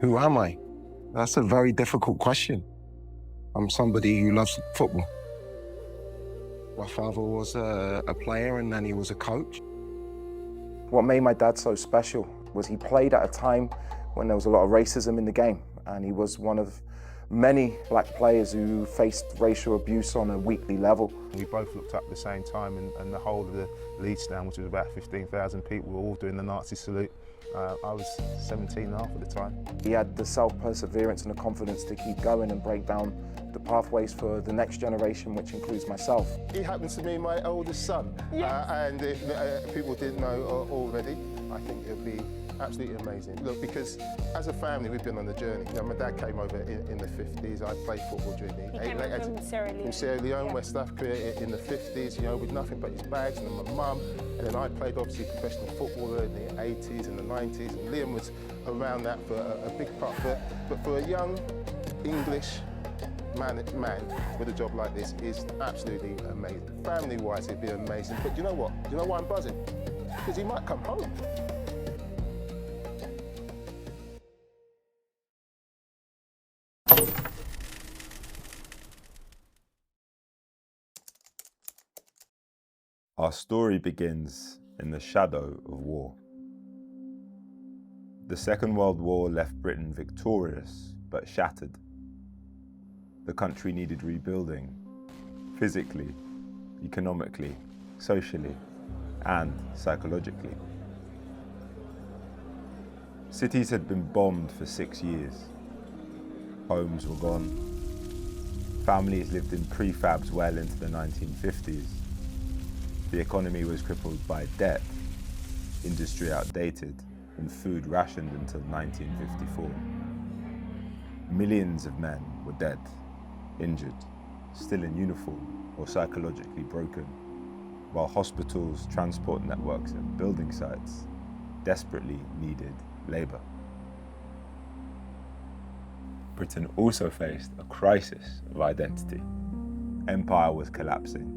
Who am I? That's a very difficult question. I'm somebody who loves football. My father was a player and then he was a coach. What made my dad so special was he played at a time when there was a lot of racism in the game, and he was one of many black players who faced racial abuse on a weekly level. We both looked up at the same time, and the whole of the lead stand, which was about 15,000 people, were all doing the Nazi salute. I was 17 and a half at the time. He had the self-perseverance and the confidence to keep going and break down the pathways for the next generation, which includes myself. He happens to be my oldest son, and if people didn't know already, I think it would be absolutely amazing. Look, because as a family, we've been on the journey. You know, my dad came over in the 50s. I played football during the... He came over from Sierra Leone. From Sierra Leone, West Africa, in the 50s, you know, with nothing but his bags, and then my mum. And then I played, obviously, professional footballer in the 80s and the 90s, and Liam was around that for a big part. But for a young English man with a job like this is absolutely amazing. Family-wise, it'd be amazing. But you know what? You know why I'm buzzing? Because he might come home. Our story begins in the shadow of war. The Second World War left Britain victorious but shattered. The country needed rebuilding, physically, economically, socially, and psychologically. Cities had been bombed for 6 years. Homes were gone. Families lived in prefabs well into the 1950s. The economy was crippled by debt, industry outdated, and food rationed until 1954. Millions of men were dead, injured, still in uniform, or psychologically broken, while hospitals, transport networks, and building sites desperately needed labour. Britain also faced a crisis of identity. Empire was collapsing.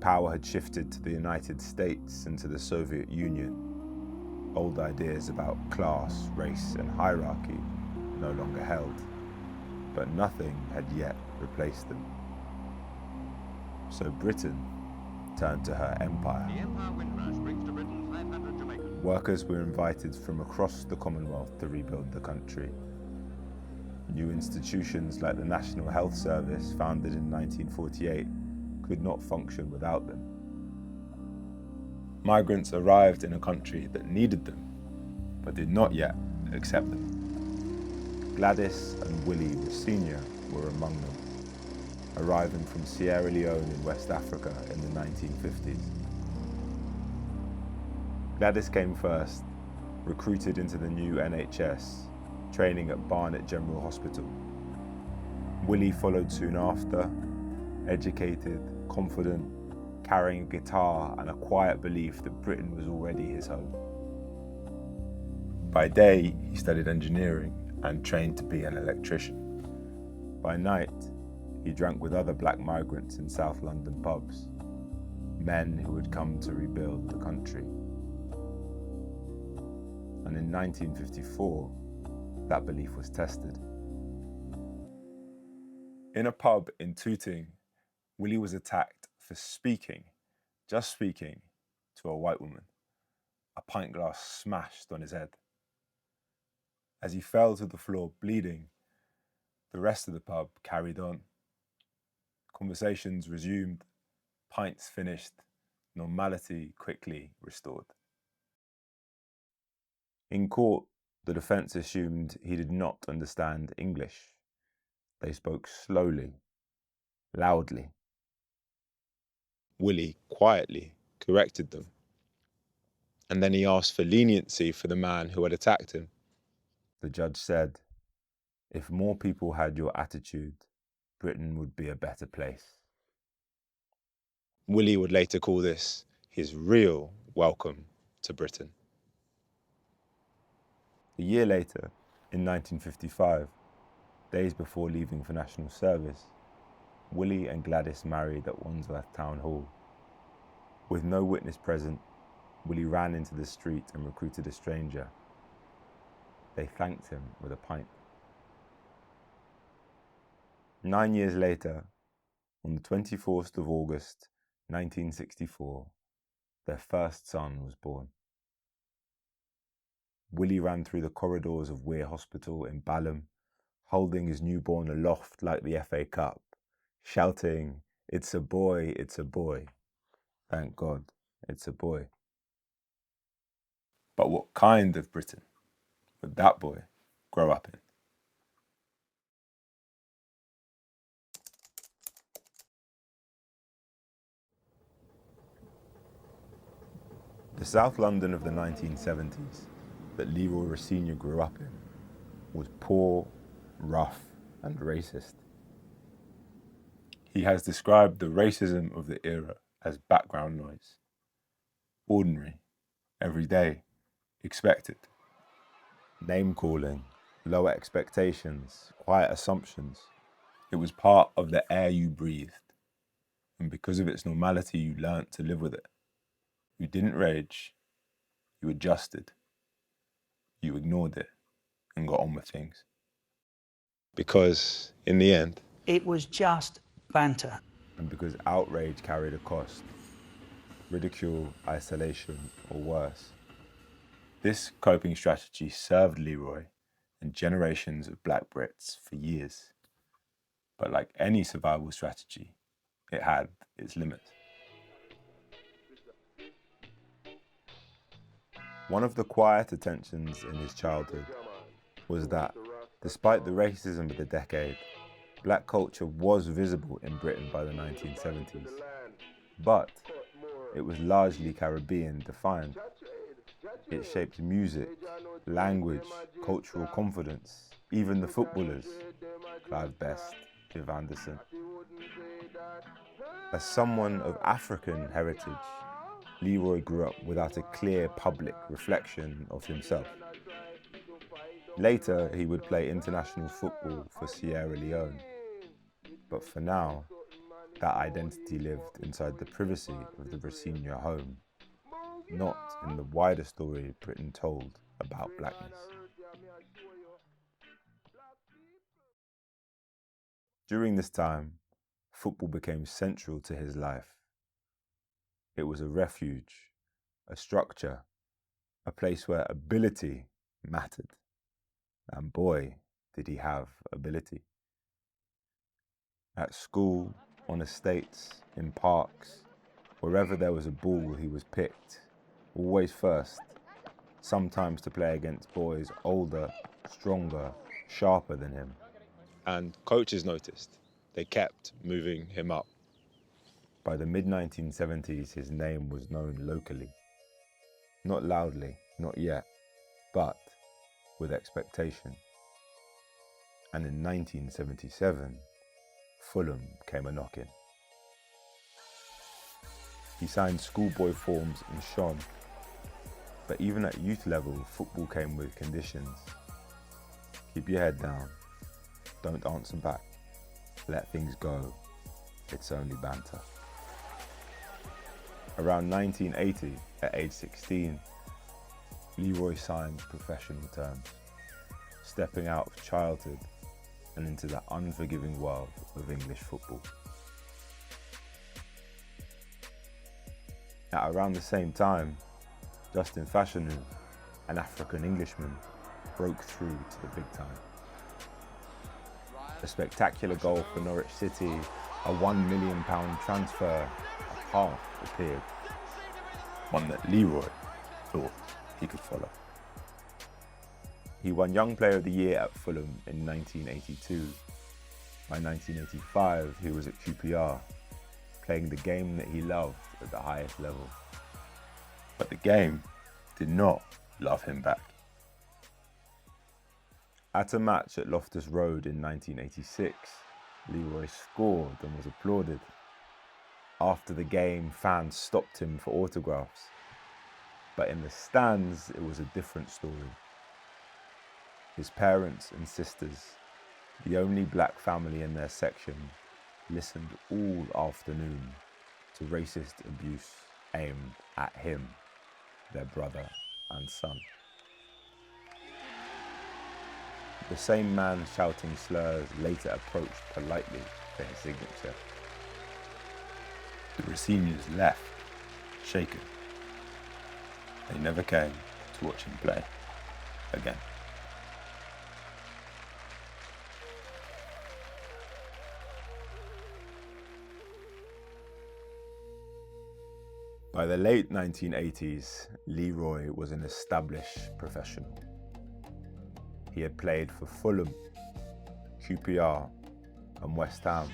Power had shifted to the United States and to the Soviet Union. Old ideas about class, race, and hierarchy no longer held, but nothing had yet replaced them. So Britain turned to her empire. The Empire Windrush brings to Britain 500 Jamaicans. Workers were invited from across the Commonwealth to rebuild the country. New institutions like the National Health Service, founded in 1948, could not function without them. Migrants arrived in a country that needed them, but did not yet accept them. Gladys and Willie Rosenior were among them, arriving from Sierra Leone in West Africa in the 1950s. Gladys came first, recruited into the new NHS, training at Barnet General Hospital. Willie followed soon after, educated, confident, carrying a guitar and a quiet belief that Britain was already his home. By day, he studied engineering and trained to be an electrician. By night, he drank with other black migrants in South London pubs, men who had come to rebuild the country. And in 1954, that belief was tested. In a pub in Tooting, Willie was attacked for speaking, just speaking, to a white woman. A pint glass smashed on his head. As he fell to the floor bleeding, the rest of the pub carried on. Conversations resumed, pints finished, normality quickly restored. In court, the defence assumed he did not understand English. They spoke slowly, loudly. Willie quietly corrected them. And then he asked for leniency for the man who had attacked him. The judge said, "If more people had your attitude, Britain would be a better place." Willie would later call this his real welcome to Britain. A year later, in 1955, days before leaving for national service, Willie and Gladys married at Wandsworth Town Hall. With no witness present, Willie ran into the street and recruited a stranger. they thanked him with a pint. 9 years later, on the 24th of August, 1964, their first son was born. Willie ran through the corridors of Weir Hospital in Balham, holding his newborn aloft like the FA Cup, shouting, "It's a boy, it's a boy. Thank God, it's a boy." But what kind of Britain would that boy grow up in? The South London of the 1970s that Leroy Rosenior grew up in was poor, rough, and racist. He has described the racism of the era as background noise. Ordinary, everyday, expected. Name-calling, lower expectations, quiet assumptions. It was part of the air you breathed. And because of its normality, you learnt to live with it. You didn't rage, you adjusted. You ignored it and got on with things. Because, in the end, it was just banter. and because outrage carried a cost, ridicule, isolation, or worse, this coping strategy served Leroy and generations of black Brits for years. But like any survival strategy, it had its limits. One of the quieter tensions in his childhood was that, despite the racism of the decade, black culture was visible in Britain by the 1970s. But it was largely Caribbean defined. It shaped music, language, cultural confidence, even the footballers, Clive Best, Viv Anderson. As someone of African heritage, Leroy grew up without a clear public reflection of himself. Later, he would play international football for Sierra Leone. But for now, that identity lived inside the privacy of the Rosenior home, not in the wider story Britain told about blackness. During this time, football became central to his life. It was a refuge, a structure, a place where ability mattered. And boy, did he have ability. At school, on estates, in parks, wherever there was a ball, he was picked, always first, sometimes to play against boys older, stronger, sharper than him. And coaches noticed. They kept moving him up. By the mid-1970s, his name was known locally. Not loudly, not yet, but with expectation. And in 1977, Fulham came a-knocking. He signed schoolboy forms and shone. But even at youth level, football came with conditions. Keep your head down. Don't answer back. Let things go. It's only banter. Around 1980, at age 16, Leroy signed professional terms, stepping out of childhood and into the unforgiving world of English football. At around the same time, Justin Fashanu, an African Englishman, broke through to the big time. A spectacular goal for Norwich City, a £1 million transfer, a path appeared. One that Leroy thought he could follow. He won Young Player of the Year at Fulham in 1982. By 1985, he was at QPR, playing the game that he loved at the highest level. But the game did not love him back. At a match at Loftus Road in 1986, Leroy scored and was applauded. After the game, fans stopped him for autographs. But in the stands, it was a different story. His parents and sisters, the only black family in their section, listened all afternoon to racist abuse aimed at him, their brother and son. The same man shouting slurs later approached politely for his signature. The Roseniors left, shaken. They never came to watch him play again. By the late 1980s, Leroy was an established professional. He had played for Fulham, QPR and West Ham,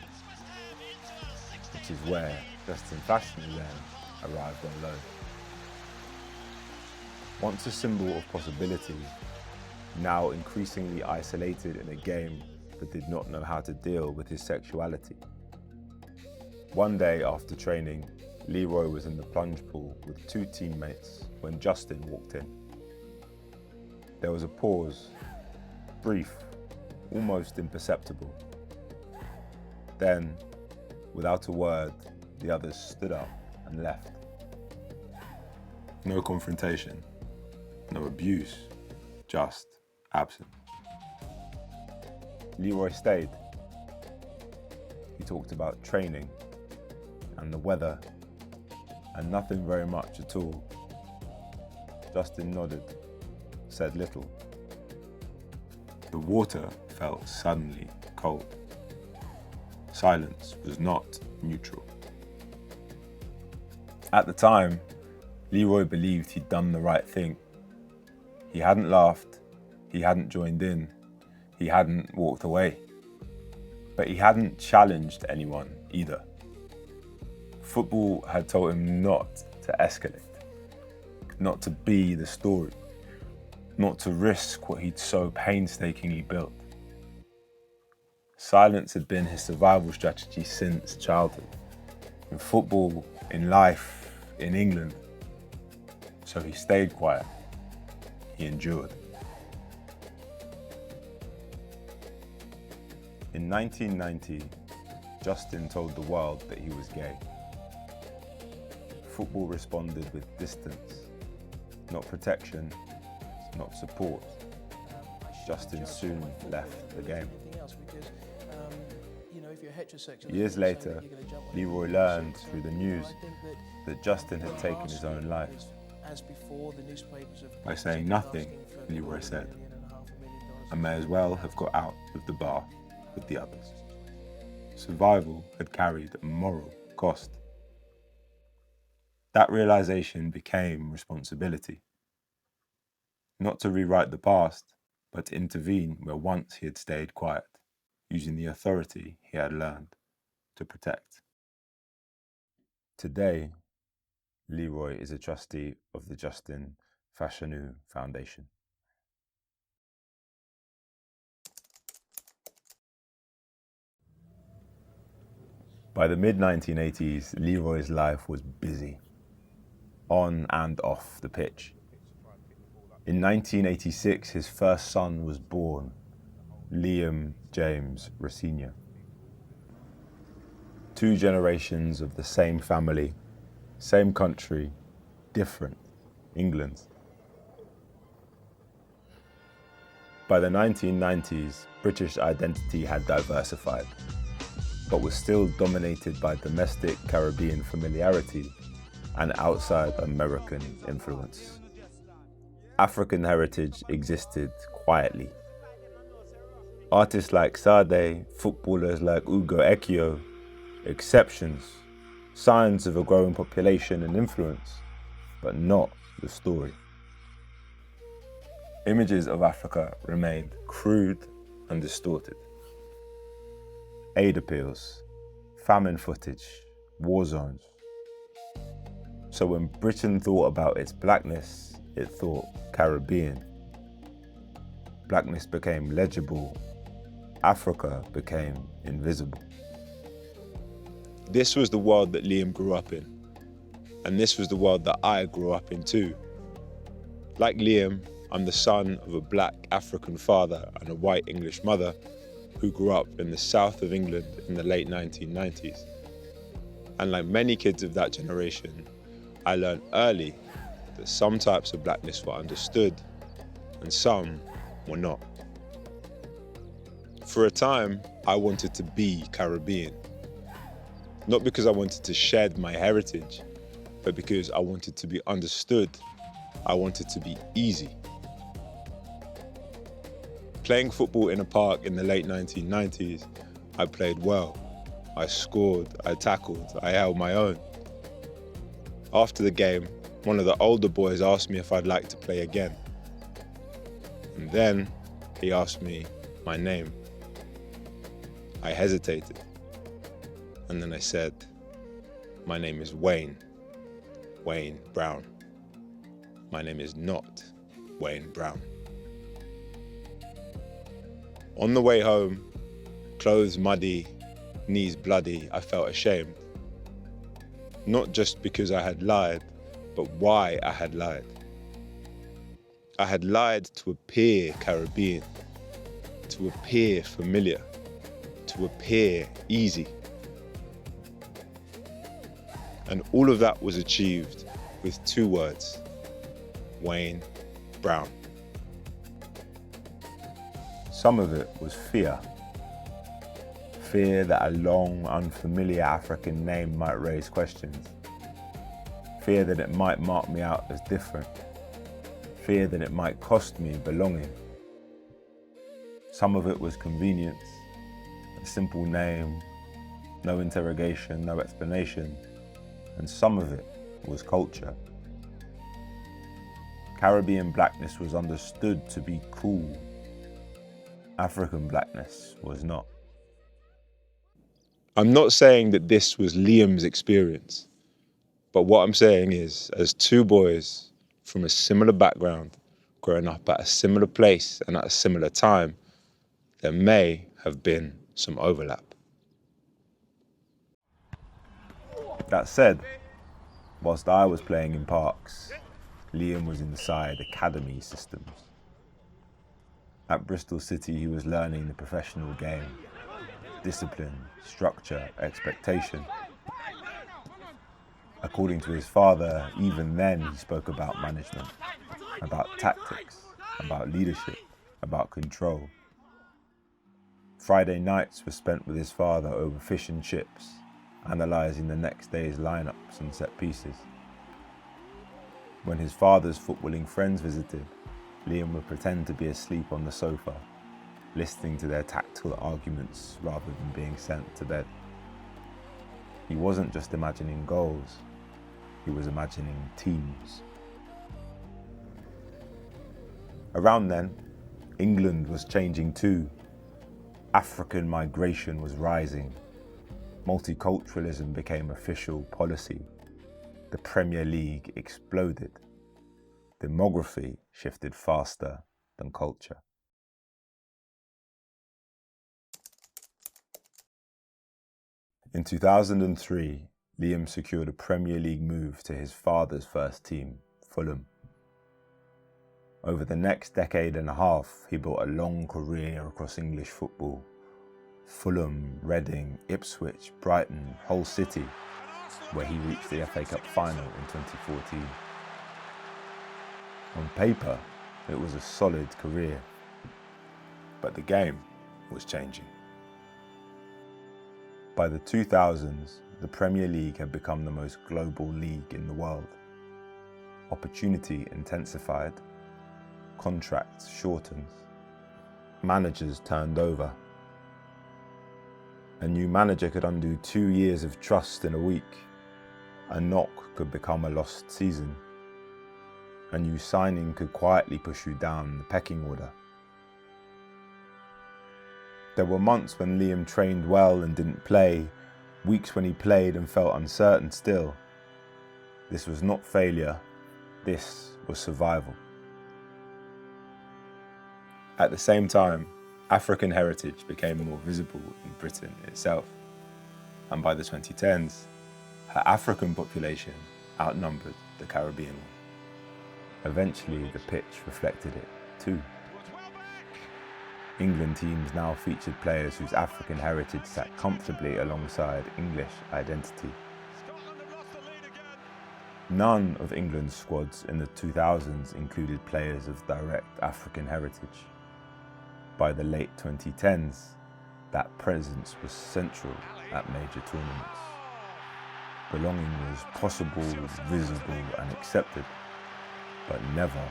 which is where Justin Fashanu then arrived on loan. Once a symbol of possibility, now increasingly isolated in a game that did not know how to deal with his sexuality. One day after training, Leroy was in the plunge pool with two teammates when Justin walked in. There was a pause, brief, almost imperceptible. Then, without a word, the others stood up and left. No confrontation, no abuse, just absence. Leroy stayed. He talked about training and the weather and nothing very much at all. Justin nodded, said little. The water felt suddenly cold. Silence was not neutral. At the time, Leroy believed he'd done the right thing. He hadn't laughed, he hadn't joined in, he hadn't walked away. But he hadn't challenged anyone either. Football had told him not to escalate, not to be the story, not to risk what he'd so painstakingly built. Silence had been his survival strategy since childhood, in football, in life, in England. So he stayed quiet, he endured. In 1990, Justin told the world that he was gay. Football responded with distance, not protection, not support. Justin soon left the game. Years later, Leroy learned through the news that Justin had taken his own life. By saying nothing, Leroy said, I may as well have got out of the bar with the others. Survival had carried a moral cost. That realization became responsibility. Not to rewrite the past, but to intervene where once he had stayed quiet, using the authority he had learned to protect. Today, Leroy is a trustee of the Justin Fashanu Foundation. By the mid-1980s, Leroy's life was busy, on and off the pitch. In 1986, his first son was born, Liam James Rosenior. 2 generations of the same family, same country, different England. By the 1990s, British identity had diversified, but was still dominated by domestic Caribbean familiarity and outside American influence. African heritage existed quietly. Artists like Sade, footballers like Ugo Ekio, exceptions, signs of a growing population and influence, but not the story. Images of Africa remained crude and distorted. Aid appeals, famine footage, war zones. So when Britain thought about its blackness, it thought Caribbean. Blackness became legible, Africa became invisible. This was the world that Liam grew up in, and this was the world that I grew up in too. Like Liam, I'm the son of a black African father and a white English mother who grew up in the south of England in the late 1990s. And like many kids of that generation, I learned early that some types of blackness were understood and some were not. For a time, I wanted to be Caribbean. Not because I wanted to shed my heritage, but because I wanted to be understood. I wanted to be easy. Playing football in a park in the late 1990s, I played well. I scored, I tackled, I held my own. After the game, one of the older boys asked me if I'd like to play again. And then he asked me my name. I hesitated. And then I said, my name is Wayne Brown. My name is not Wayne Brown. On the way home, clothes muddy, knees bloody, I felt ashamed. Not just because I had lied, but why I had lied. I had lied to appear Caribbean, to appear familiar, to appear easy. And all of that was achieved with 2 words: Wayne Brown. Some of it was fear. Fear that a long, unfamiliar African name might raise questions. Fear that it might mark me out as different. Fear that it might cost me belonging. Some of it was convenience, a simple name, no interrogation, no explanation. And some of it was culture. Caribbean blackness was understood to be cool. African blackness was not. I'm not saying that this was Liam's experience, but what I'm saying is, as 2 boys from a similar background, growing up at a similar place and at a similar time, there may have been some overlap. That said, whilst I was playing in parks, Liam was inside academy systems. At Bristol City, he was learning the professional game: discipline, structure, expectation. According to his father, even then he spoke about management, about tactics, about leadership, about control. Friday nights were spent with his father over fish and chips, analysing the next day's lineups and set pieces. When his father's footballing friends visited, Liam would pretend to be asleep on the sofa, listening to their tactical arguments rather than being sent to bed. He wasn't just imagining goals, he was imagining teams. Around then, England was changing too. African migration was rising. Multiculturalism became official policy. The Premier League exploded. Demography shifted faster than culture. In 2003, Liam secured a Premier League move to his father's first team, Fulham. Over the next decade and a half, he built a long career across English football. Fulham, Reading, Ipswich, Brighton, Hull City, where he reached the FA Cup final in 2014. On paper, it was a solid career, but the game was changing. By the 2000s, the Premier League had become the most global league in the world. Opportunity intensified, contracts shortened, managers turned over. A new manager could undo 2 years of trust in a week. A knock could become a lost season. A new signing could quietly push you down the pecking order. There were months when Liam trained well and didn't play, weeks when he played and felt uncertain still. This was not failure, this was survival. At the same time, African heritage became more visible in Britain itself, and by the 2010s, her African population outnumbered the Caribbean one. Eventually, the pitch reflected it too. England teams now featured players whose African heritage sat comfortably alongside English identity. None of England's squads in the 2000s included players of direct African heritage. By the late 2010s, That presence was central at major tournaments. Belonging was possible, visible and accepted, but never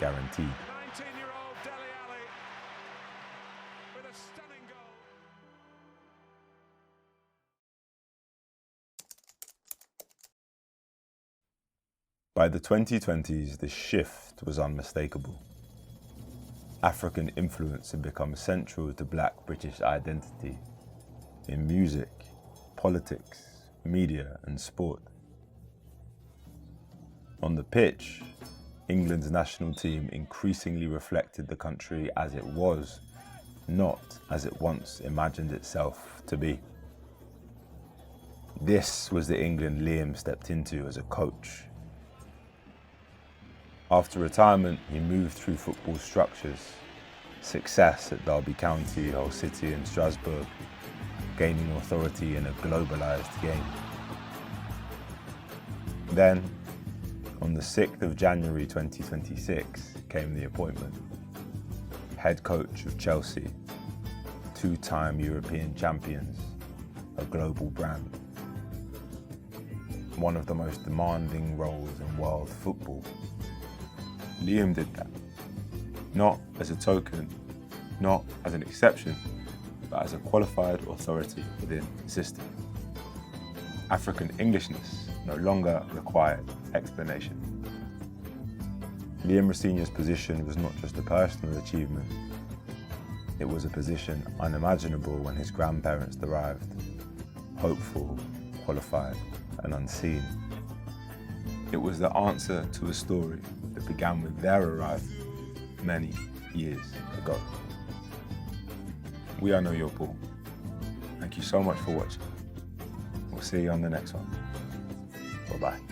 guaranteed. 19-year-old Dele Alli with a stunning goal. By the 2020s, the shift was unmistakable. African influence had become central to Black British identity in music, politics, media and sport. On the pitch, England's national team increasingly reflected the country as it was, not as it once imagined itself to be. This was the England Liam stepped into as a coach. After retirement, he moved through football structures, success at Derby County, Hull City and Strasbourg, gaining authority in a globalised game. Then, on the 6th of January 2026, came the appointment. Head coach of Chelsea, two-time European champions, a global brand. One of the most demanding roles in world football. Liam did that. Not as a token, not as an exception, but as a qualified authority within the system. African Englishness no longer required explanation. Liam Rosenior's position was not just a personal achievement, it was a position unimaginable when his grandparents arrived, hopeful, qualified, and unseen. It was the answer to a story that began with their arrival many years ago. We are Know Your Ball. Thank you so much for watching. We'll see you on the next one. Bye-bye.